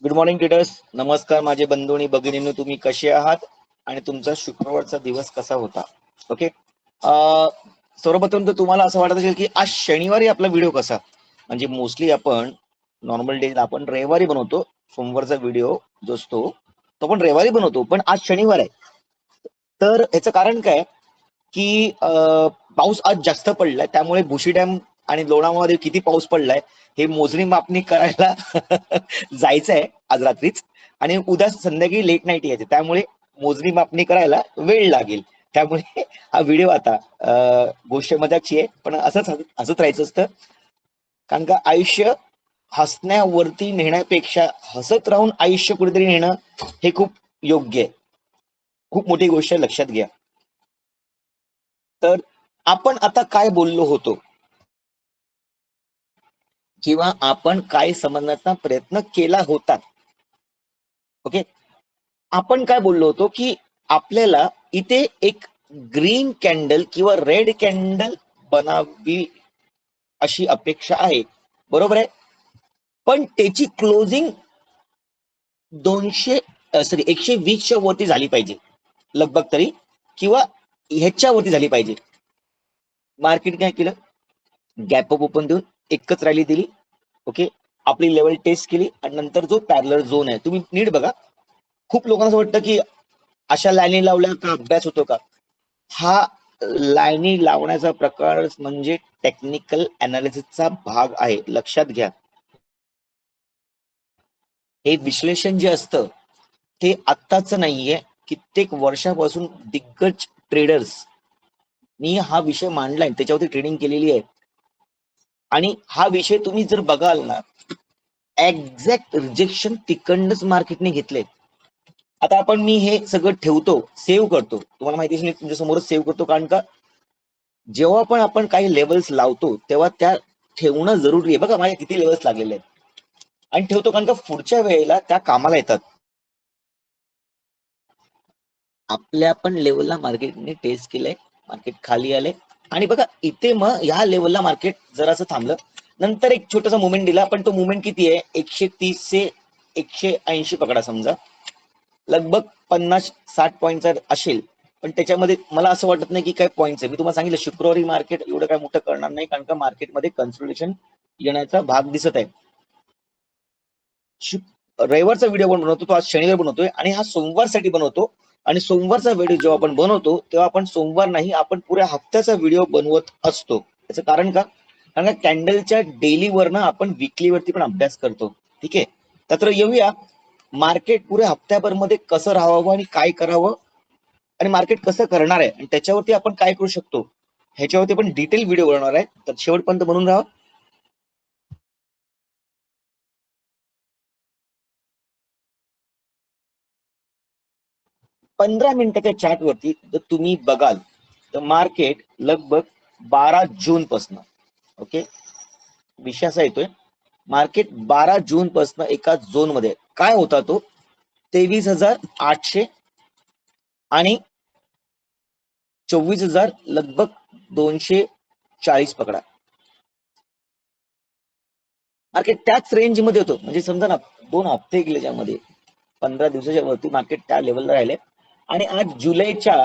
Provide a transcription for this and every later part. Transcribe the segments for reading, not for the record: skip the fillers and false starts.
Good morning traders. नमस्कार माझे बंधू आणि भगिनींनो, तुम्ही कसे आहात आणि तुमचा शुक्रवारचा दिवस कसा होता? ओके. सर्वप्रथम तर तुम्हाला असं वाटत असेल की आज शनिवारी आपला व्हिडिओ कसा, म्हणजे मोस्टली आपण नॉर्मल डे आपण रविवारी बनवतो. सोमवारचा व्हिडिओ जो असतो तो आपण रविवारी बनवतो, पण आज शनिवार आहे. तर याचं कारण काय की पाऊस आज जास्त पडलाय, त्यामुळे भुशी डॅम आणि लोणावळ्यामध्ये किती पाऊस पडलाय हे मोजणी मापणी करायला जायचं आहे आज रात्रीच. आणि उद्या संध्याकाळी लेट नाईट यायचे, त्यामुळे मोजणी मापणी करायला वेळ लागेल. त्यामुळे हा व्हिडिओ आता गोष्ट मजाकची आहे, पण असंच हसत राहायचं असतं. कारण का आयुष्य हसण्यावरती नेण्यापेक्षा हसत राहून आयुष्य कुठेतरी नेणं हे खूप योग्य आहे. खूप मोठी गोष्ट आहे, लक्षात घ्या. तर आपण आता काय बोललो होतो किंवा आपण काय समजण्याचा प्रयत्न केला होता. ओके. आपण काय बोललो होतो की आपल्याला इथे एक ग्रीन कॅन्डल किंवा रेड कॅन्डल बनावी अशी अपेक्षा आहे, बरोबर आहे. पण त्याची क्लोजिंग 120च्या वरती झाली पाहिजे लगभग तरी, किंवा ह्याच्यावरती झाली पाहिजे. मार्केट काय केलं, गॅप अप ओपन देऊन एकच रॅली दिली. ओके. आपली लेवल टेस्ट केली आणि नंतर जो पॅरलर झोन आहे, तुम्ही नीट बघा. खूप लोकांना असं वाटतं की अशा लाईनी लावल्या का अभ्यास होतो का? हा लाईनी लावण्याचा प्रकार म्हणजे टेक्निकल अनालिसिसचा भाग आहे, लक्षात घ्या. हे विश्लेषण जे असतं ते आत्ताच नाहीये. कित्येक वर्षापासून दिग्गज ट्रेडर्स मी हा विषय मांडलाय, त्याच्यावरती ट्रेडिंग केलेली आहे. आणि हा विषय तुम्ही जर बघाल ना, एक्झॅक्ट रिजेक्शन तिकडनंच मार्केटने घेतले. आता आपण मी हे सगळं ठेवतो, सेव्ह करतो, तुम्हाला माहिती असेल तुमच्या समोरच सेव्ह करतो. कारण का जेव्हा पण आपण काही लेवल्स लावतो तेव्हा त्या ठेवणं जरुरी आहे. बघा माझ्या किती लेवल्स लागलेले आहेत आणि ठेवतो, कारण का पुढच्या वेळेला त्या कामाला येतात. आपल्या पण लेवलला मार्केटने टेस्ट केलंय, मार्केट खाली आले आणि बघा इथे मग ह्या लेवलला मार्केट जरासं थांबलं, नंतर एक छोटासा मुवमेंट दिला. पण तो मुवमेंट किती आहे, 130 से 180 पकडा समजा, लगभग 50-60 पॉईंटचा असेल. पण त्याच्यामध्ये मला असं वाटत नाही की काय पॉईंट्स आहे. मी तुम्हाला सांगितलं शुक्रवारी मार्केट एवढं काय मोठं करणार नाही, कारण का मार्केटमध्ये कन्सोलिडेशन येण्याचा भाग दिसत आहे. रविवारचा व्हिडिओ पण बनवतो तो, आज शनिवार बनवतोय आणि हा सोमवारसाठी बनवतो. आणि सोमवारचा व्हिडिओ जेव्हा आपण बनवतो तेव्हा आपण सोमवार नाही, आपण पुऱ्या हप्त्याचा व्हिडिओ बनवत असतो. त्याचं कारण का, कारण का कॅन्डलच्या डेलीवरनं आपण विकलीवरती पण अभ्यास करतो. ठीक आहे. तर येऊया मार्केट पुऱ्या हप्त्याभर मध्ये कसं राहावं आणि काय करावं आणि मार्केट कसं करणार आहे आणि त्याच्यावरती आपण काय करू शकतो ह्याच्यावरती आपण डिटेल व्हिडिओ बनवणार आहे. तर शेवटपर्यंत बनून राहा. 15 मिनिटाच्या चार्ट वरती जर तुम्ही बघाल तर मार्केट लगभग 12 जून पासून, ओके, विषय असा येतोय, मार्केट 12 जून पासून एका झोन मध्ये काय होता तो 23,800 आणि 24,000 लगभग 240 पकडा. मार्केट त्याच रेंज मध्ये होतं, म्हणजे समजा ना 2 हफ्ते गेले ज्यामध्ये 15 दिवसाच्या वरती मार्केट त्या लेवलला राहिले. आणि आज जुलैच्या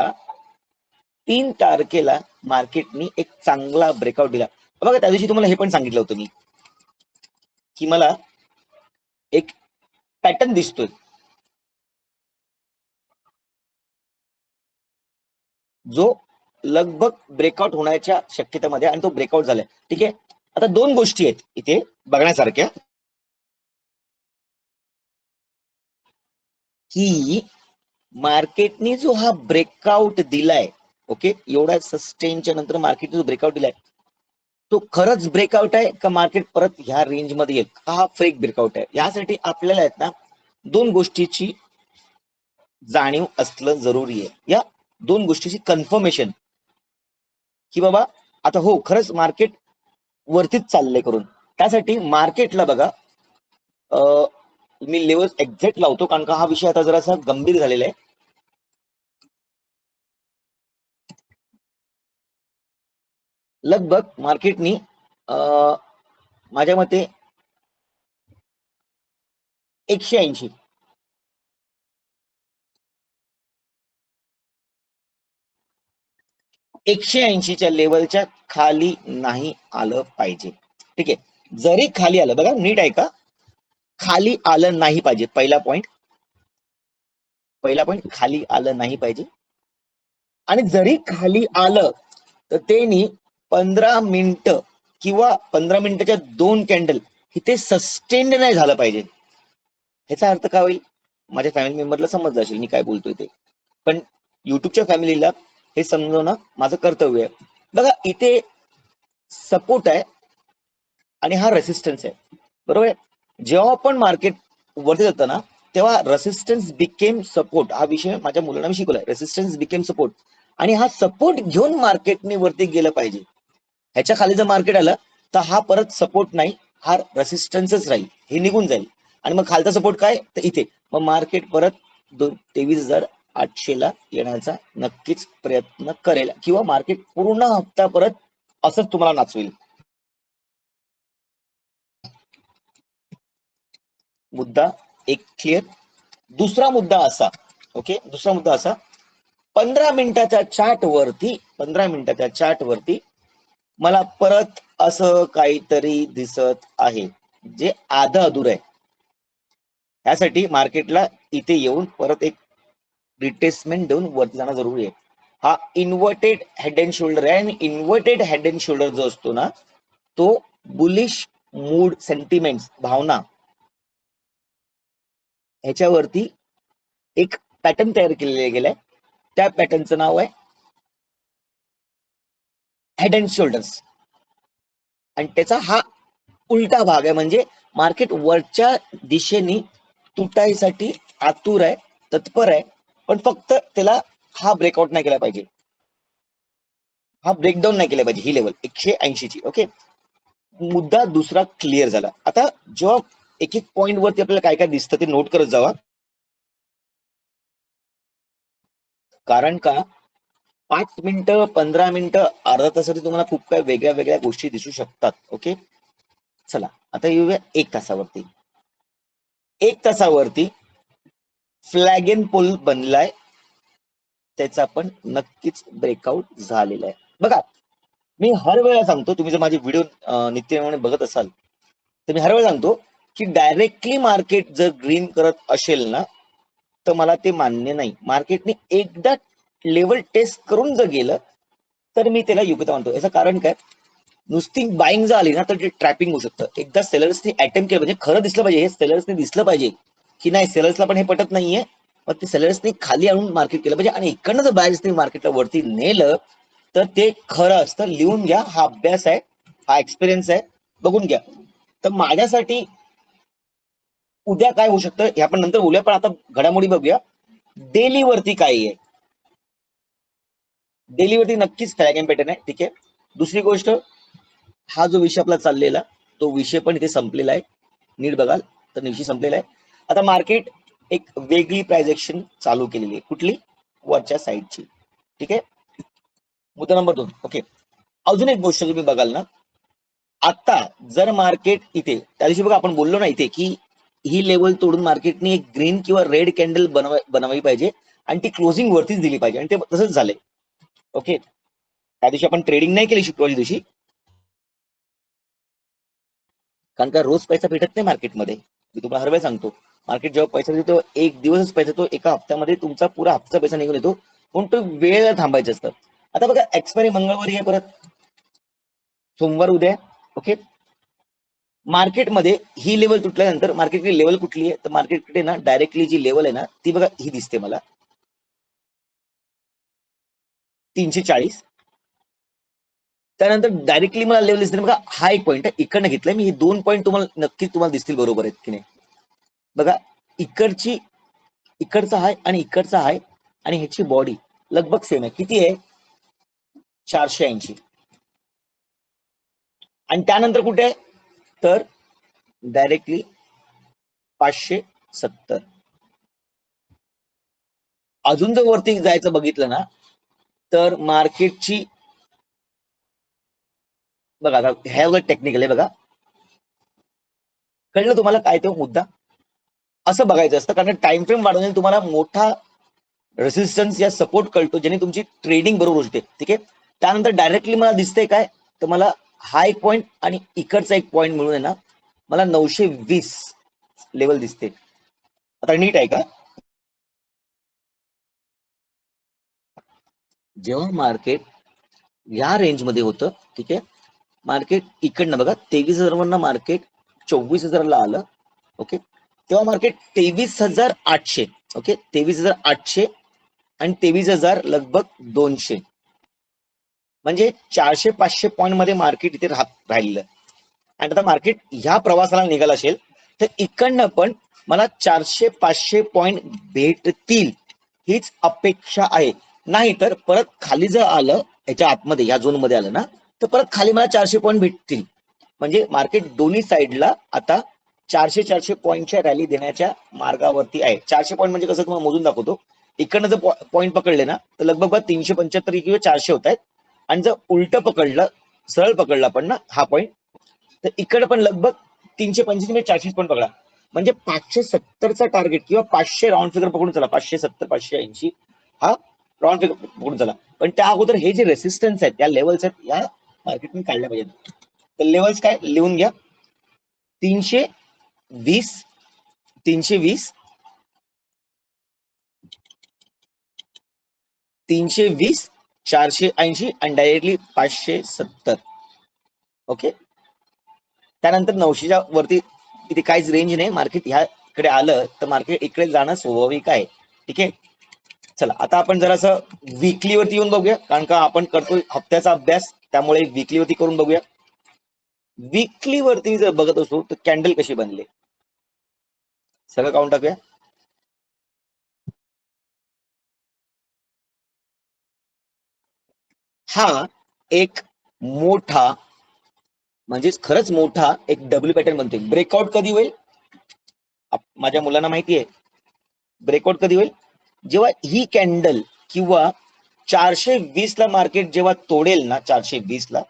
3 तारखेला मार्केटनी एक चांगला ब्रेकआउट दिला. बघा त्या दिवशी तुम्हाला हे पण सांगितलं होतं मी की मला एक पॅटर्न दिसतोय जो लगभग ब्रेकआउट होण्याच्या शक्यतेमध्ये, आणि तो ब्रेकआउट झालाय. ठीक आहे. आता दोन गोष्टी आहेत इथे बघण्यासारख्या, की मार्केटने जो हा ब्रेकआउट दिलाय, ओके, एवढ्या सस्टेनच्या नंतर मार्केटने जो ब्रेकआउट दिलाय तो खरंच ब्रेकआउट आहे का मार्केट परत ह्या रेंज मध्ये येईल का, हा फेक ब्रेकआउट आहे. यासाठी आपल्याला आहेत ना दोन गोष्टीची जाणीव असलं जरुरी आहे. या दोन गोष्टीची कन्फर्मेशन की बाबा आता हो खरंच मार्केट वरतीच चाललंय करून. त्यासाठी मार्केटला बघा, मी लेवल एक्झॅक्ट लावतो कारण का हा विषय आता जरासा गंभीर झालेला आहे. लगभग मार्केटनी माझ्या मते 180. एकशे ऐंशीच्या लेवलच्या खाली नाही आलं पाहिजे. ठीक आहे, जरी खाली आलं, बघा नीट आहे का, खाली आलं नाही पाहिजे. पहिला पॉइंट खाली आलं नाही पाहिजे. आणि जरी खाली आलं तर त्यांनी 15 मिनिटं किंवा 15 मिनिटाच्या 2 कॅन्डल इथे सस्टेंड नाही झालं पाहिजे. ह्याचा अर्थ काय होईल, माझ्या फॅमिली मेंबरला समजलं असेल मी काय बोलतोय ते, पण युट्यूबच्या फॅमिलीला हे समजवणं माझं कर्तव्य आहे. बघा इथे सपोर्ट आहे आणि हा रेसिस्टन्स आहे, बरोबर आहे. जेव्हा आपण मार्केट वरती जातं ना, तेव्हा रेसिस्टन्स बिकेम सपोर्ट. हा विषय माझ्या मुलांना मी शिकवलाय, रेसिस्टन्स बिकेम सपोर्ट. आणि हा सपोर्ट घेऊन मार्केटने वरती गेलं पाहिजे. ह्याच्या खाली जर मार्केट आलं तर हा परत सपोर्ट नाही, हा रेसिस्टन्सच राहील, हे निघून जाईल. आणि मग खालचा सपोर्ट काय, तर इथे मग मार्केट परत 23,800 ला येण्याचा नक्कीच प्रयत्न करेल, किंवा मार्केट पूर्ण हप्ता परत असंच तुम्हाला नाचवेल. मुद्दा एक क्लिअर. दुसरा मुद्दा असा, ओके, दुसरा मुद्दा असा, 15 मिनिटाच्या चार्ट वरती मला परत असं काहीतरी दिसत आहे जे आध अधूर आहे. त्यासाठी मार्केटला इथे येऊन परत एक रिटेसमेंट देऊन वरती जाणं जरुरी आहे. हा इन्व्हर्टेड हेड अँड शोल्डर आहे, आणि इन्व्हर्टेड हेड अँड शोल्डर जो असतो ना, तो बुलिश मूड सेंटिमेंट्स, भावना, ह्याच्यावरती एक पॅटर्न तयार केलेला गेलाय. त्या पॅटर्नचं नाव आहे हेड अँड शोल्डर्स. आणि त्याचा हा उलटा भाग आहे, म्हणजे मार्केट वरच्या दिशेने तुटायसाठी आतुर आहे, तत्पर आहे, पण फक्त त्याला हा ब्रेकआउट नाही केला पाहिजे, हा ब्रेकडाऊन नाही केला पाहिजे, ही लेवल 180 ची. ओके, मुद्दा दुसरा क्लिअर झाला. आता जेव्हा एक एक पॉइंट वरती आपल्याला काय काय दिसतं ते नोट करत जावा, कारण का 5 मिनिटं, 15 मिनिटं, अर्धा तासासाठी तुम्हाला खूप काही वेगळ्या वेगळ्या गोष्टी दिसू शकतात. ओके, चला आता येऊया 1 तासावरती. 1 तासावरती फ्लॅगेन पोल बनलाय, त्याचा पण नक्कीच ब्रेकआउट झालेला आहे. बघा मी हर वेळा सांगतो, तुम्ही जर माझे व्हिडिओ नित्यनेमाने बघत असाल तर मी हर वेळा सांगतो की डायरेक्टली मार्केट जर ग्रीन करत असेल ना, तर मला ते मान्य नाही. मार्केटने एकदा लेवल टेस्ट करून जर गेलं तर मी त्याला योग्यता मानतो. याचं कारण काय, नुसती बाईंग जर आली ना तर ते ट्रॅपिंग होऊ शकतं. एकदा सेलर्सने अटेम्प्ट केलं म्हणजे खरं दिसलं पाहिजे, हे सेलर्सने दिसलं पाहिजे की नाही, सेलर्सला पण हे पटत नाहीये, मग ते सेलर्सने खाली आणून मार्केट केलं पाहिजे, आणि इकडनं जर बायर्सने मार्केटला वरती नेलं तर ते खरं असतं. लिहून घ्या, हा अभ्यास आहे, हा एक्सपिरियन्स आहे, बघून घ्या. तर माझ्यासाठी उद्या काय होऊ शकतं हे आपण नंतर बोलूया, पण आता घडामोडी बघूया. डेली वरती काय आहे, डेली वरती नक्कीच फ्लॅग अँड पॅटर्न आहे. ठीक आहे, दुसरी गोष्ट, हा जो विषय आपला चाललेला तो विषय पण इथे संपलेला आहे. नीट बघाल तर विषय संपलेला आहे. आता मार्केट एक वेगळी प्राइजेक्शन चालू केलेली आहे, कुठली, वरच्या साईडची. ठीक आहे, मुद्दा नंबर 2. ओके, अजून एक गोष्ट तुम्ही बघाल ना, आता जर मार्केट इथे, त्या दिवशी बघा आपण बोललो ना इथे की ही लेवल तोडून मार्केटने एक ग्रीन किंवा रेड कॅन्डल बनवायला पाहिजे, आणि ती क्लोजिंग वरतीच दिली पाहिजे, आणि ते तसंच झालंय. ओके, त्या दिवशी आपण ट्रेडिंग नाही केली शुक्रवारी दिवशी, कारण का रोज पैसा भेटत नाही मार्केटमध्ये. मी तुम्हाला हर वेळेस सांगतो, मार्केट जेव्हा पैसा देतो एक दिवसच पैसा येतो, एका हप्त्यामध्ये तुमचा पुरा हप्ता पैसा निघून येतो, पण तो वेळ थांबायचं असतं. आता बघा एक्सपायरी मंगळवारी आहे, परत सोमवार उद्या. ओके, मार्केटमध्ये ही लेवल तुटल्यानंतर मार्केटची लेवल कुठली आहे, तर मार्केटकडे ना डायरेक्टली जी लेवल आहे ना ती बघा, ही दिसते मला 340. त्यानंतर डायरेक्टली मला लेवल दिसते बघा, हा एक पॉईंट आहे, इकडनं घेतलाय मी. हे 2 पॉईंट तुम्हाला नक्कीच तुम्हाला दिसतील, बरोबर आहेत की नाही. बघा इकडची, इकडचा हाय आणि इकडचा हाय, आणि ह्याची बॉडी लगभग सेम आहे. किती आहे, 480. आणि त्यानंतर कुठे आहे, तर डायरेक्टली 570. अजून जर वरती जायचं बघितलं ना, तर मार्केटची बघा, ह्या टेक्निकल आहे बघा, कळलं तुम्हाला काय तो मुद्दा. असं बघायचं असतं, कारण टाइम फ्रेम वाढवण्याने तुम्हाला मोठा रेसिस्टन्स या सपोर्ट कळतो, ज्याने तुमची ट्रेडिंग बरोबर होते. ठीक आहे. त्यानंतर डायरेक्टली मला दिसतंय काय, तर मला हा एक पॉईंट आणि इकडचा एक पॉईंट मिळून आहे ना, मला 920 लेवल दिसते. आता नीट आहे का? जेव्हा मार्केट या रेंजमध्ये होतं, ठीक आहे, मार्केट इकडनं बघा 23,000 मार्केट 24,000ला आलं. ओके. तेव्हा मार्केट 23,800, ओके, 23,800 आणि 23,000 लगभग 200, म्हणजे 400-500 पॉईंट मध्ये मार्केट इथे राहिलेलं. आणि आता मार्केट ह्या प्रवासाला निघाल असेल तर इकडनं पण मला 400-500 पॉईंट भेटतील हीच अपेक्षा आहे. नाही तर परत खाली जर आलं याच्या आतमध्ये, या झोन मध्ये आलं ना, तर परत खाली मला 400 पॉईंट भेटतील. म्हणजे मार्केट दोन्ही साईडला आता 400-400 पॉईंटच्या रॅली देण्याच्या मार्गावरती आहे. 400 पॉईंट म्हणजे कसं तुम्हाला मोजून दाखवतो. इकडनं जर पॉईंट पकडले ना तर लगभग 375 किंवा 400 होत आहेत. आणि जर उलट पकडलं, सरळ पकडलं आपण ना हा पॉईंट, तर इकडे पण लगभग 325 400 पण पकडा. म्हणजे 570चा टार्गेट किंवा 500 राऊंड फिगर पकडून चला, 570-580 हा राऊंड फिगर पकडून चला. पण त्या अगोदर हे जे रेसिस्टन्स आहेत, या लेवल्स आहेत, या मार्केटने काढल्या पाहिजेत. तर लेवल्स काय लिहून घ्या. 320, 320, 320, 480 आणि डायरेक्टली 570. ओके. त्यानंतर 900च्या वरती इथे काहीच रेंज नाही. मार्केट ह्याकडे आलं तर मार्केट इकडे जाणं स्वाभाविक आहे. ठीक आहे. चला आता आपण जरासं वीकली वरती येऊन बघूया, कारण का आपण करतो हप्त्याचा अभ्यास, त्यामुळे वीकली वरती करून बघूया. वीकली वरती जर बघत असो तर कॅन्डल कशी बनले सगळं काउंट टाकूया. हा एक मोठा, म्हणजेच खरंच मोठा एक डब्ल्यू पॅटर्न बनतोय. ब्रेकआउट कधी होईल? माझ्या मुलांना माहिती आहे ब्रेकआउट कधी होईल. जेव्हा ही कॅन्डल किंवा 420 ला मार्केट जेव्हा तोडेल ना, 420 ला,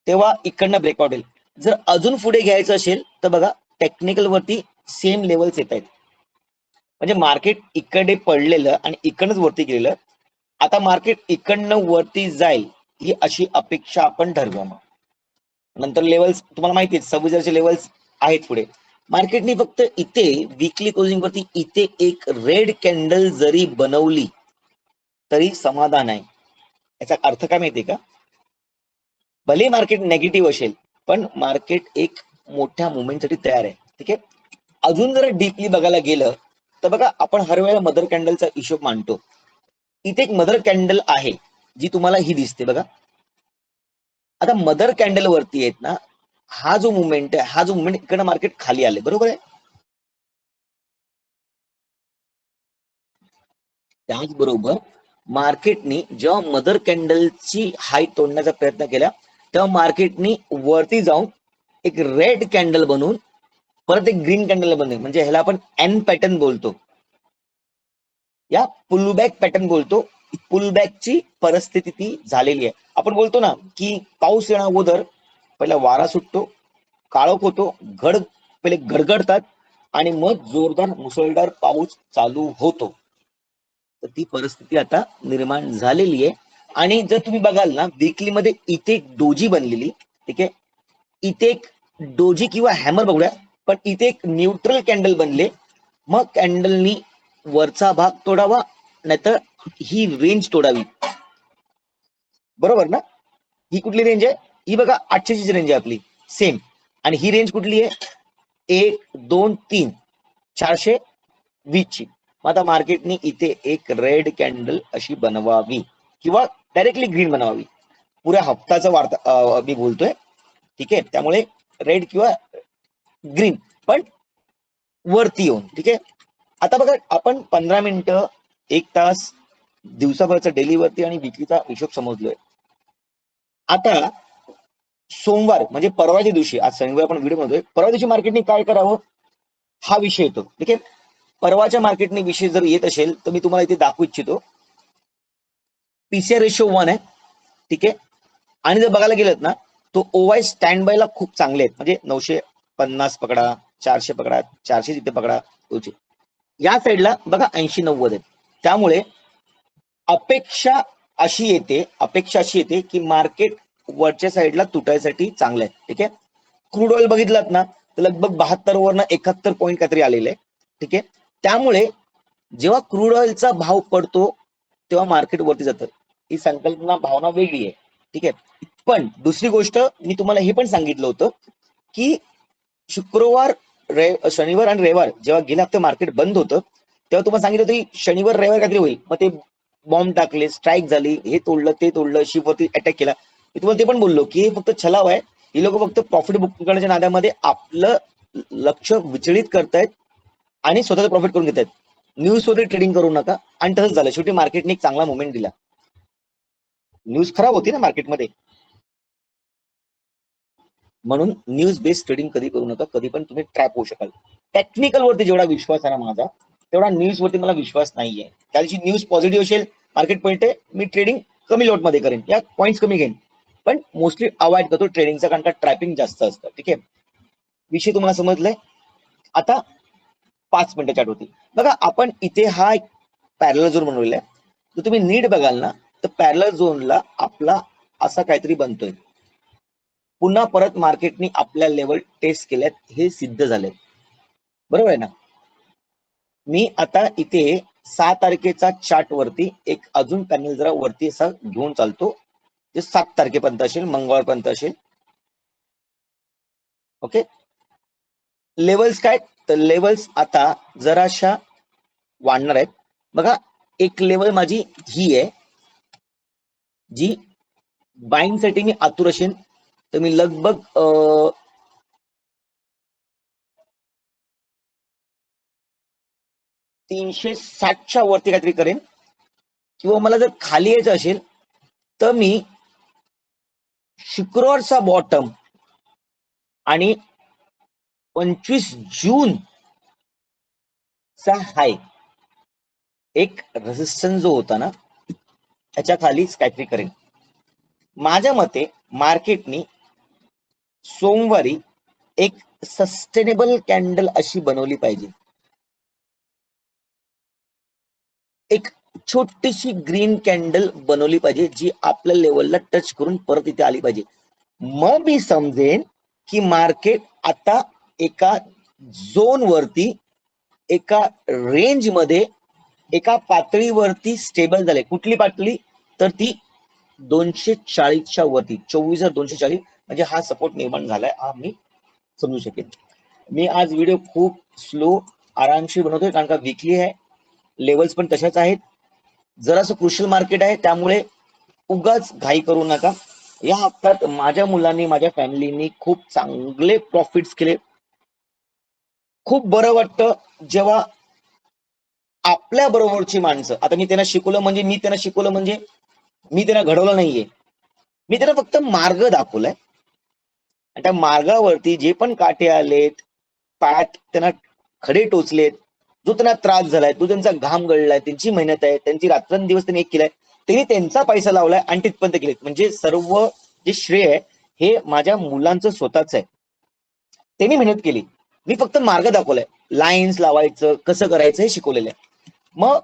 तेव्हा इकडनं ब्रेकआउट येईल. जर अजून पुढे घ्यायचं असेल तर बघा टेक्निकल वरती सेम लेवल्स येत आहेत. म्हणजे मार्केट इकडे पडलेलं आणि इकडनंच वरती गेलेलं. आता मार्केट इकडनं वरती जाईल ही अशी अपेक्षा आपण धरूया. मग नंतर लेवल्स तुम्हाला माहिती आहेत, 26,000चे लेवल्स आहेत पुढे. मार्केटने फक्त इथे वीकली क्लोजिंग वरती इथे एक रेड कॅन्डल जरी बनवली तरी समाधान आहे. याचा अर्थ काय माहितीये का? भले मार्केट नेगेटिव्ह असेल पण मार्केट एक मोठ्या मुवमेंटसाठी तयार आहे. ठीक आहे. अजून जर डीपली बघायला गेलं तर बघा आपण हर वेळेला मदर कॅन्डलचा हिशोब मांडतो. इथे एक मदर कॅन्डल आहे जी तुम्हाला ही दिसते बघा. आता मदर कॅन्डल वरती आहेत ना, हा जो मुवमेंट आहे, हा जो मुवमेंट इकडे मार्केट खाली आले, बरोबर आहे. त्याचबरोबर मार्केटनी जेव्हा मदर कॅन्डलची हाय तोडण्याचा प्रयत्न केला तेव्हा मार्केटनी वरती जाऊन एक रेड कॅन्डल बनवून परत एक ग्रीन कॅन्डल बनवली. म्हणजे ह्याला आपण एन पॅटर्न बोलतो, या पुलबॅक पॅटर्न बोलतो. पुलबॅकची परिस्थिती ती झालेली आहे. आपण बोलतो ना की पाऊस येण्या अगोदर पहिला वारा सुटतो, काळोख होतो, पहिले गडगडतात आणि मग जोरदार मुसळधार पाऊस चालू होतो. तर ती परिस्थिती आता निर्माण झालेली आहे. आणि जर तुम्ही बघाल ना वीकली मध्ये इथे एक डोजी बनलेली. ठीक आहे. इथे एक डोजी किंवा हॅमर बघूया, पण इथे एक न्यूट्रल कॅन्डल बनले. मग कॅन्डलनी वरचा भाग तोडावा नाहीतर ही रेंज तोडावी. बरोबर ना? ही कुठली रेंज आहे? ही बघा 800ची रेंज आहे आपली सेम. आणि ही रेंज कुठली आहे? 1, 2, 3, 420 ची. आता मार्केटने इथे एक रेड कॅन्डल अशी बनवावी किंवा डायरेक्टली ग्रीन बनवावी. पुऱ्या हप्ताचा वार्ता मी बोलतोय. ठीक आहे. त्यामुळे रेड किंवा ग्रीन पण वरती येऊन. ठीक आहे. आता बघा आपण 15 मिनिटं, 1 तास दिवसाभरचा डेली वरती आणि विकलीचा हिशोब समजलोय. आता सोमवार म्हणजे परवाच्या दिवशी, आज शनिवार आपण व्हिडिओ बनवतोय, परवा दिवशी मार्केटने काय करावं हा विषय येतो. ठीक आहे. परवाच्या मार्केटने विषय जर येत असेल तर मी तुम्हाला इथे दाखवू इच्छितो. पीसीआर रेशो 1 आहे. ठीक आहे. आणि जर बघायला गेलं ना तो ओवाय स्टँड बायला खूप चांगले आहेत. म्हणजे 950 पकडा, 400 पकडा, 400 तिथे पकडा, या साईडला बघा 80-90 आहेत. त्यामुळे अपेक्षा अशी येते की मार्केट वरच्या साईडला तुटायसाठी चांगलं आहे. ठीक आहे. क्रूड ऑइल बघितलात ना तर लगभग 72 वरनं 71 पॉईंट काहीतरी आलेले आहे. ठीक आहे. त्यामुळे जेव्हा क्रूड ऑइलचा भाव पडतो तेव्हा मार्केट वरती जातं. ही संकल्पना भावना वेगळी आहे. ठीक आहे. पण दुसरी गोष्ट मी तुम्हाला हे पण सांगितलं होतं की शुक्रवार, शनिवार आणि रविवार जेव्हा गेल्या हफ्ते मार्केट बंद होतं तेव्हा तुम्हाला सांगितलं होतं की शनिवार रविवार काहीतरी होईल. मग ते बॉम्ब टाकले, स्ट्राईक झाली, हे तोडलं ते तोडलं, शिपवरती अटॅक केला. मी तुम्हाला ते पण बोललो की हे फक्त छलाव आहे. ही लोक फक्त प्रॉफिट बुक करण्याच्या नादामध्ये आपलं लक्ष विचलित करतायत आणि स्वतःचं प्रॉफिट करून घेत आहेत. न्यूज वरती ट्रेडिंग करू नका. आणि तसंच झालं. शेवटी मार्केटने एक चांगला मुवमेंट दिला. न्यूज खराब होती ना मार्केटमध्ये, म्हणून न्यूज बेस्ड ट्रेडिंग कधी करू नका. कधी पण तुम्ही ट्रॅप होऊ शकाल. टेक्निकल वरती जेवढा विश्वास आहे ना माझा तेवढा न्यूज वरती मला विश्वास नाहीये. त्या दिवशी न्यूज पॉझिटिव्ह असेल, मार्केट पॉईंट आहे, मी ट्रेडिंग कमी लॉट मध्ये करेन या पॉईंट्स कमी घेईन. पण मोस्टली अवॉइड करतो ट्रेडिंगचा, कारण का ट्रॅपिंग जास्त असतं. ठीक आहे. विषय तुम्हाला समजलाय. आता 5 मिनिटं चाट होती. बघा आपण इथे हा एक पॅरलल झोन बनवलेला आहे. जर तुम्ही नीट बघाल ना तर पॅरलल झोनला आपला असा काहीतरी बनतोय. पुन्हा परत मार्केटनी आपल्या लेवल टेस्ट केल्यात, हे सिद्ध झालंय. बरोबर आहे ना. मी आता इथे 6 तारखेचा चार्ट वरती एक अजून पॅनल जरा वरती असा घेऊन चालतो, जे 7 तारखेपर्यंत असेल, मंगळवारपर्यंत असेल. ओके. लेवल्स काय तर लेवल्स आता जराशा वाढणार आहेत. बघा एक लेवल माझी ही आहे जी बाईंग साठी मी आतुर असेल, तर मी लगभग 360च्या वरती काहीतरी करेन. किंवा मला जर खाली यायचं असेल तर मी शुक्रवारचा बॉटम आणि 25 जून चा हाय, एक रेजिस्टन्स जो होता ना त्याच्या खालीच काहीतरी करेन. माझ्या मते मार्केटनी सोमवारी एक सस्टेनेबल कॅन्डल अशी बनवली पाहिजे. एक छोटीशी ग्रीन कॅन्डल बनवली पाहिजे जी आपल्या लेवलला टच करून परत इथे आली पाहिजे. मग मी समजेन की मार्केट आता एका झोन वरती, एका रेंज मध्ये, एका पातळीवरती स्टेबल झाले. कुठली पातळी तर ती 240च्या वरती, 24,240 म्हणजे हा सपोर्ट निर्माण झालाय, हा मी समजू शकेल. मी आज व्हिडिओ खूप स्लो आरामशीर बनवतोय कारण का विकली आहे, लेवल्स पण तशाच आहेत. जरासं क्रुशियल मार्केट आहे त्यामुळे उगाच घाई करू नका. या हप्त्यात माझ्या मुलांनी, माझ्या फॅमिलीनी खूप चांगले प्रॉफिट्स केले. खूप बरं वाटतं जेव्हा आपल्या बरोबरची माणसं, आता मी त्यांना शिकवलं म्हणजे मी त्यांना घडवलं नाहीये, मी त्यांना फक्त मार्ग दाखवलाय. आणि त्या मार्गावरती जे पण काटे आलेत, पायात त्यांना खडे टोचलेत, जो त्यांना त्रास झालाय, तो त्यांचा घाम गळलाय, त्यांची मेहनत आहे, त्यांची रात्रंदिवस त्यांनी एक केलाय, त्यांनी त्यांचा पैसा लावलाय आणि तिथपर्यंत गेलेत. म्हणजे सर्व जे श्रेय आहे हे माझ्या मुलांचं स्वतःच आहे. त्यांनी मेहनत केली, मी फक्त मार्ग दाखवलाय, लाईन्स लावायचं कसं करायचं हे शिकवलेलं आहे. मग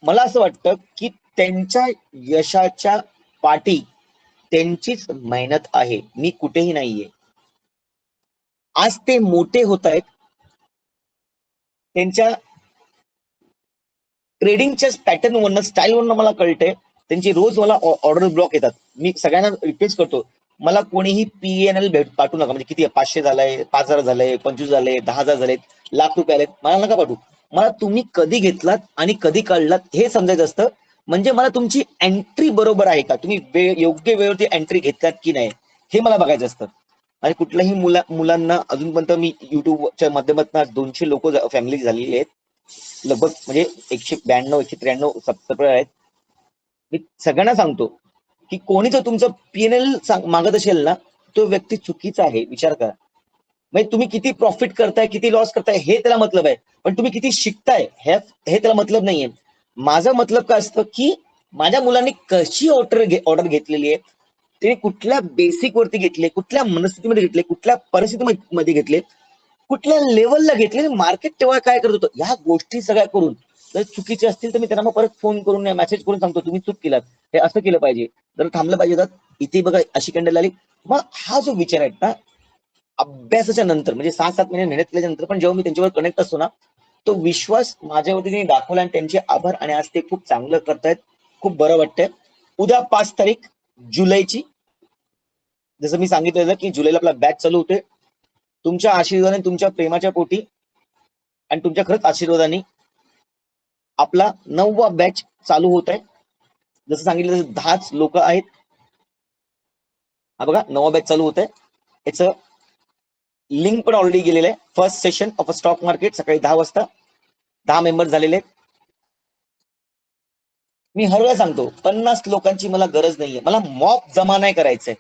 मला असं वाटतं की त्यांच्या यशाच्या पाठी त्यांचीच मेहनत आहे, मी कुठेही नाहीये. आज ते मोठे होत आहेत, त्यांच्या ट्रेडिंगच्या पॅटर्न वरनं, स्टाईल वरनं मला कळतंय. त्यांची रोज मला ऑर्डर ब्लॉक येतात. मी सगळ्यांना रिक्वेस्ट करतो, मला कोणीही PNL पाठवू नका. म्हणजे किती 500 झालंय, 5,000 झालंय, 25 झाले, 10,000 झालेत, लाख रुपये आलेत, मला नका पाठवू. मला तुम्ही कधी घेतलात आणि कधी काढलात हे समजायचं असतं. म्हणजे मला तुमची एंट्री बरोबर आहे का, तुम्ही योग्य वेळेवरती एंट्री घेतलात की नाही हे मला बघायचं असतं. आणि कुठल्याही मुलांना अजूनपर्यंत मी युट्यूबच्या माध्यमातून 200 लोक फॅमिली झालेली आहेत, लगभग म्हणजे 192 193 सबस्क्रायबर आहेत. मी सगळ्यांना सांगतो की कोणी जर तुमचं PNL मागत असेल ना, तो व्यक्ती चुकीचा आहे, विचार करा. म्हणजे तुम्ही किती प्रॉफिट करताय, किती लॉस करताय हे त्याला मतलब आहे, पण तुम्ही किती शिकताय हे त्याला मतलब नाहीये. माझं मतलब काय असतं की माझ्या मुलांनी कशी ऑर्डर घेतलेली आहे, ते कुठल्या बेसिक वरती घेतले, कुठल्या मनस्थितीमध्ये घेतले, कुठल्या परिस्थितीमध्ये घेतले, कुठल्या लेवलला घेतले, मार्केट तेव्हा काय करत होतं. ह्या गोष्टी सगळ्या करून जर चुकीचे असतील तर मी त्यांना मग परत फोन करून मेसेज करून सांगतो तुम्ही चूक केलात, हे असं केलं पाहिजे, जर थांबलं पाहिजे तर इथे बघा अशी कॅन्डल आली. मग हा जो विचार आहे ना, अभ्यासाच्या नंतर म्हणजे 6-7 महिने मेहनत केल्याच्या नंतर पण जेव्हा मी त्यांच्यावर कनेक्ट असतो ना, तो विश्वास माझ्यावरती त्यांनी दाखवला आणि त्यांचे आभार. आणि आज ते खूप चांगलं करतायत, खूप बरं वाटतंय. उद्या 5 तारीख जुलैची, जसं मी सांगितलेलं की जुलैला आपला बॅच चालू होते. तुमच्या आशीर्वादाने, तुमच्या प्रेमाच्या पोटी आणि तुमच्या खरंच आशीर्वादाने आपला 9वा बॅच चालू होत आहे. जसं सांगितलं तसं 10च लोक आहेत. हा बघा 9वा बॅच चालू होत आहे. याचं लिंक पण ऑलरेडी गेलेलं आहे. First session of a stock market सकाळी 10 वाजता 10 मेंबर झालेले आहेत. मी हर वेळा सांगतो 50 लोकांची मला गरज नाहीये, मला मॉब जमा नाही करायचंय,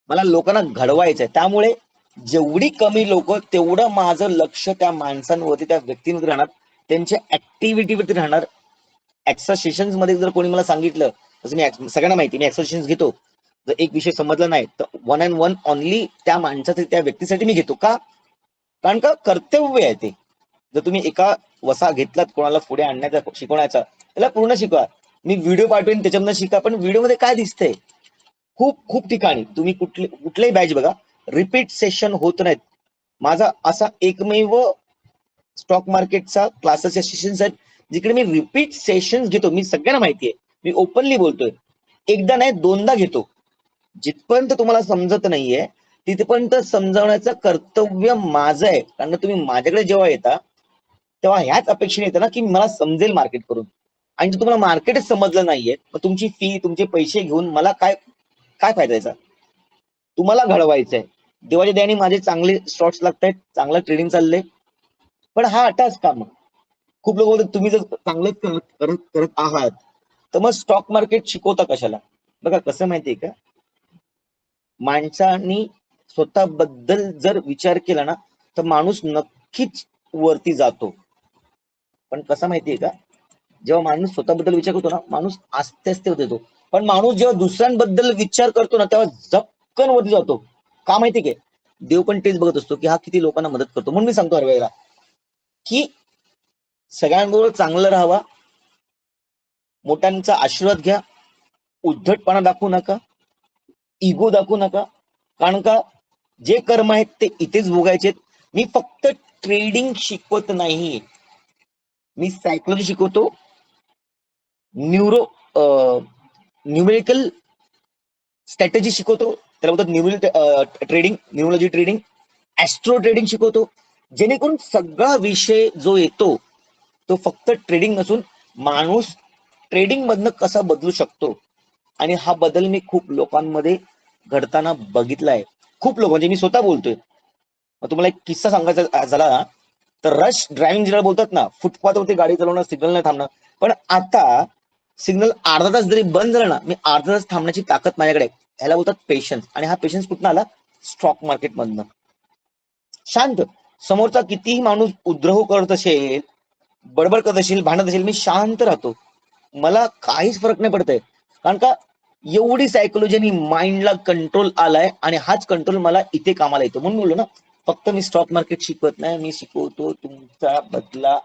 मला लोकांना घडवायचंय. त्यामुळे जेवढी कमी लोक तेवढं माझं लक्ष त्या माणसांवरती, त्या व्यक्तींवरती राहणार, त्यांच्या ऍक्टिव्हिटीवरती राहणार. एक्सरसेशन्स मध्ये जर कोणी मला सांगितलं, जसं मी सगळ्यांना माहिती मी एक्सरसेशन्स घेतो, जर एक विषय समजला नाही तर 1 on 1 ऑनली त्या माणसासाठी, त्या व्यक्तीसाठी मी घेतो. का? कारण का कर्तव्य आहे ते. जर तुम्ही एका वसा घेतलात कोणाला पुढे आणण्याचा, शिकवण्याचा, त्याला पूर्ण शिकवा. मी व्हिडिओ पाठवेन त्याच्यामधून शिका. पण व्हिडिओमध्ये काय दिसतंय, खूप खूप ठिकाणी तुम्ही कुठल्याही बॅच बघा, रिपीट सेशन होत नाहीत. माझा असा एकमेव स्टॉक मार्केटचा क्लासेसच्या सेशन्स आहेत जिकडे मी रिपीट सेशन्स घेतो. मी सगळ्यांना माहितीये, मी ओपनली बोलतोय. एकदा नाही 2दा घेतो. जिथपर्यंत तुम्हाला समजत नाहीये तिथपर्यंत समजावण्याचं कर्तव्य माझं आहे. कारण तुम्ही माझ्याकडे जेव्हा येता तेव्हा ह्याच अपेक्षेने येतं ना की मला समजेल मार्केट करून. आणि जर तुम्हाला मार्केटच समजलं नाहीये, मग तुमची फी, तुमचे पैसे घेऊन मला काय काय फायदा याचा? तुम्हाला घडवायचंय. देवाच्या दयाने माझे चांगले शॉर्ट्स लागतायत, चांगलं ट्रेडिंग चाललंय. पण हा अटाच काम. खूप लोक बोलतात तुम्ही जर चांगलंच करत करत आहात तर मग स्टॉक मार्केट शिकवता कशाला? बघा कसं माहितीये का, माणसांनी स्वतःबद्दल जर विचार केला ना तर माणूस नक्कीच वरती जातो. पण कसं माहितीये का, जेव्हा माणूस स्वतःबद्दल विचार करतो ना, माणूस आस्ते आस्ते होत येतो. पण माणूस जेव्हा दुसऱ्यांबद्दल विचार करतो ना तेव्हा झपकन वरती जातो. का माहितीये का? देव पण तेच बघत असतो की हा किती लोकांना मदत करतो. म्हणून मी सांगतो हर वेळेला की सगळ्यांबरोबर चांगलं राहावा, मोठ्यांचा आशीर्वाद घ्या, उद्धटपणा दाखवू नका, इगो दाखवू नका. कारण का जे कर्म आहेत ते इथेच भोगायचे. मी फक्त ट्रेडिंग शिकवत नाही, मी सायकोलॉजी शिकवतो, न्यूरो न्यूमेरिकल स्ट्रॅटेजी शिकवतो, त्याला बोलतात numeral trading, numerology trading, astro trading शिकवतो. जेणेकरून सगळा विषय जो येतो तो फक्त ट्रेडिंग नसून माणूस ट्रेडिंग मधनं कसा बदलू शकतो. आणि हा बदल मी खूप लोकांमध्ये घडताना बघितलाय. खूप लोक, म्हणजे मी स्वतः बोलतोय. मग तुम्हाला एक किस्सा सांगायचा झाला ना, तर रश ड्रायव्हिंग ज्याला बोलतात ना, फुटपाथवरती गाडी चालवणं, सिग्नल नाही थांबणं. पण आता सिग्नल अर्धा तास जरी बंद झाला ना, मी अर्धा तास थांबण्याची ताकद माझ्याकडे आहे. ह्याला बोलतात पेशन्स. आणि हा पेशन्स कुठून आला? स्टॉक मार्केट मधनं. शांत, समोरचा कितीही माणूस उद्रव करत असेल, बडबड करत असेल, भांडत असेल, मी शांत राहतो. मला काहीच फरक नाही पडतंय. कारण का एवढी सायकोलॉजी आणि माइंडला कंट्रोल आलाय आणि हाच कंट्रोल मला इथे कामाला येतो. म्हणून बोललो ना, फक्त मी स्टॉक मार्केट शिकवत नाही, मी शिकवतो तुमचा बदला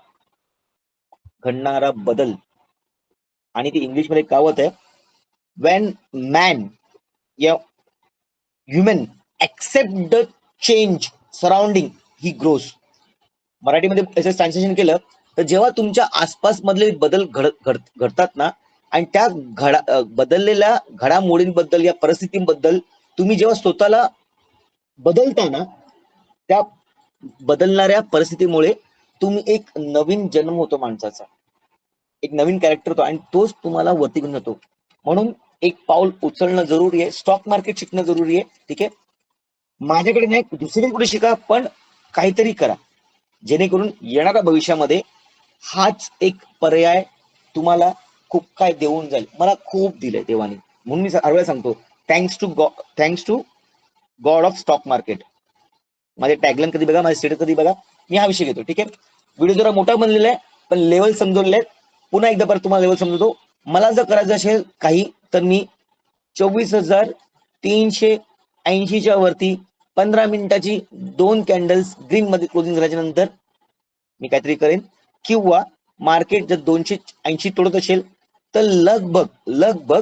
घडणारा बदल. आणि ती इंग्लिश मध्ये कहावत आहे, वेन मॅन या human accept the change surrounding he grows. मराठीमध्ये त्याचं ट्रान्सलेशन केलं तर जेव्हा तुमच्या आसपास मधले बदल घडतात ना, आणि त्या बदललेल्या घडामोडींबद्दल या परिस्थितीबद्दल तुम्ही जेव्हा स्वतःला बदलता ना, त्या बदलणाऱ्या परिस्थितीमुळे तुम्ही एक नवीन जन्म होतो माणसाचा, एक नवीन कॅरेक्टर होतो आणि तोच तुम्हाला वरती घेऊन जातो. म्हणून एक पाऊल उचलणं जरुरी आहे, स्टॉक मार्केट शिकणं जरुरी आहे. ठीक आहे, माझ्याकडे नाही, दुसरी कुठे शिका, पण काहीतरी करा जेणेकरून येणाऱ्या भविष्यामध्ये हाच एक पर्याय तुम्हाला खूप काय देऊन जाईल. मला खूप दिलंय देवाने. म्हणून मी हर वेळेला सांगतो, thanks to God of stock market. माझे टॅगलाईन कधी बघा, माझे स्टेटस कधी बघा, मी हा विषय घेतो. ठीक आहे, व्हिडिओ जरा मोठा बनलेला आहे पण लेवल समजवलेले आहेत. पुन्हा एकदा परत तुम्हाला लेवल समजवतो. मला जर करायचं असेल काही तर मी 24,380च्या वरती 15 मिनिटाची 2 कॅन्डल्स ग्रीन मध्ये क्लोजिंग झाल्याच्या नंतर मी काहीतरी करेन, किंवा मार्केट जर 280 तोडत असेल तर लगभग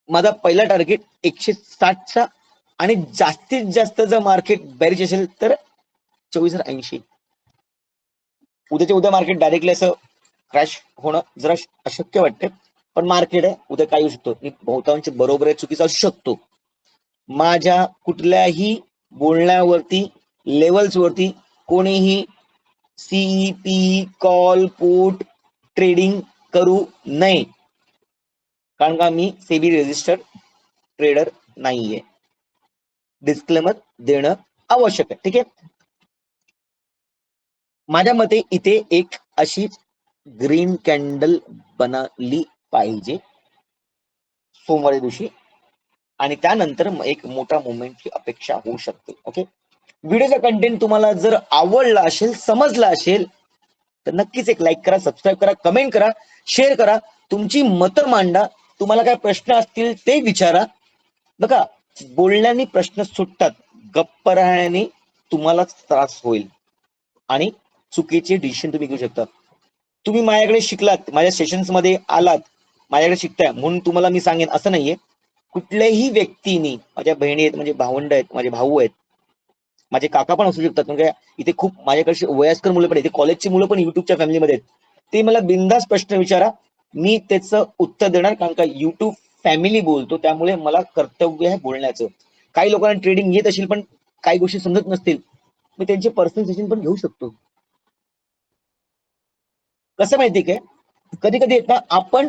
माझा पहिला टार्गेट 160चा, आणि जास्तीत जास्त जर मार्केट बॅरिश असेल तर 24,080. उद्याच्या उद्या मार्केट डायरेक्टली असं क्रॅश होणं जरा अशक्य वाटते, पण मार्केट आहे, उद्या काय येऊ शकतो, मी बहुतांश बरोबर आहे चुकीचा असू शकतो. माझ्या कुठल्याही बोलण्यावरती, लेवल्सवरती कोणीही सीपी कॉल पुट ट्रेडिंग करू नये, कारण का मी सेबी रजिस्टर्ड ट्रेडर नाहीये. डिस्क्लेमर देणं आवश्यक आहे. ठीक आहे. माझ्या मते इथे एक अशी ग्रीन कॅन्डल बनली पाहिजे सोमवारी दिवशी, आणि त्यानंतर एक मोठा मुवमेंटची अपेक्षा होऊ शकते. ओके. व्हिडिओचा कंटेंट तुम्हाला जर आवडला असेल, समजला असेल, तर नक्कीच एक लाईक करा, सबस्क्राईब करा, कमेंट करा, शेअर करा, तुमची मतं मांडा, तुम्हाला काय प्रश्न असतील ते विचारा. बघा, बोलण्याने प्रश्न सुटतात, गप्प राहण्याने तुम्हालाच त्रास होईल आणि चुकीचे डिसिजन तुम्ही घेऊ शकता. तुम्ही माझ्याकडे शिकलात, माझ्या सेशन्स मध्ये आलात, माझ्याकडे शिकताय म्हणून तुम्हाला मी सांगेन असं नाहीये. कुठल्याही व्यक्तीने, माझ्या बहिणी आहेत, म्हणजे भावंड आहेत, माझे भाऊ आहेत, माझे काका पण असू शकतात, म्हणजे इथे खूप माझ्याकडे वयस्कर मुलं पण आहेत, कॉलेजची मुलं पण युट्यूबच्या फॅमिलीमध्ये आहेत. ते मला बिंदास प्रश्न विचारा, मी त्याचं उत्तर देणार, कारण का युट्यूब फॅमिली बोलतो, त्यामुळे मला कर्तव्य आहे बोलण्याचं. काही लोकांना ट्रेडिंग येत असेल पण काही गोष्टी समजत नसतील, मी त्यांचे पर्सनल सेशन पण घेऊ शकतो. कसं माहिती काय, कधी कधी येत ना, आपण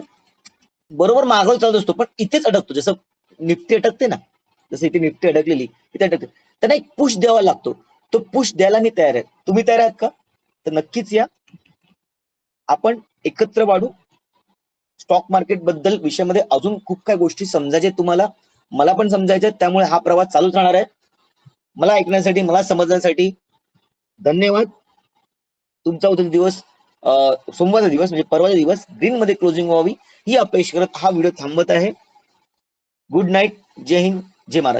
बरोबर मागं चालत असतो पण इथेच अडकतो. जसं निफ्टी अटकते ना, जसं इथे निफ्टी अडकलेली, इथे अडकते, त्यांना एक पुश द्यावा लागतो. तो पुश द्यायला मी तयार आहे. तुम्ही तयार आहात का? तर नक्कीच या, आपण एकत्र वाढू. स्टॉक मार्केट बद्दल विषयामध्ये अजून खूप काही गोष्टी समजायच्या तुम्हाला, मला पण समजायच्या, त्यामुळे हा प्रवास चालूच राहणार आहे. मला ऐकण्यासाठी, मला समजण्यासाठी धन्यवाद. तुमचा उद्या दिवस, सोमवारचा दिवस म्हणजे परवाचा दिवस ग्रीन मध्ये क्लोजिंग व्हावी ही अपेक्षा करत हा व्हिडिओ थांबत आहे. Good night. जय हिंद, जय महाराज.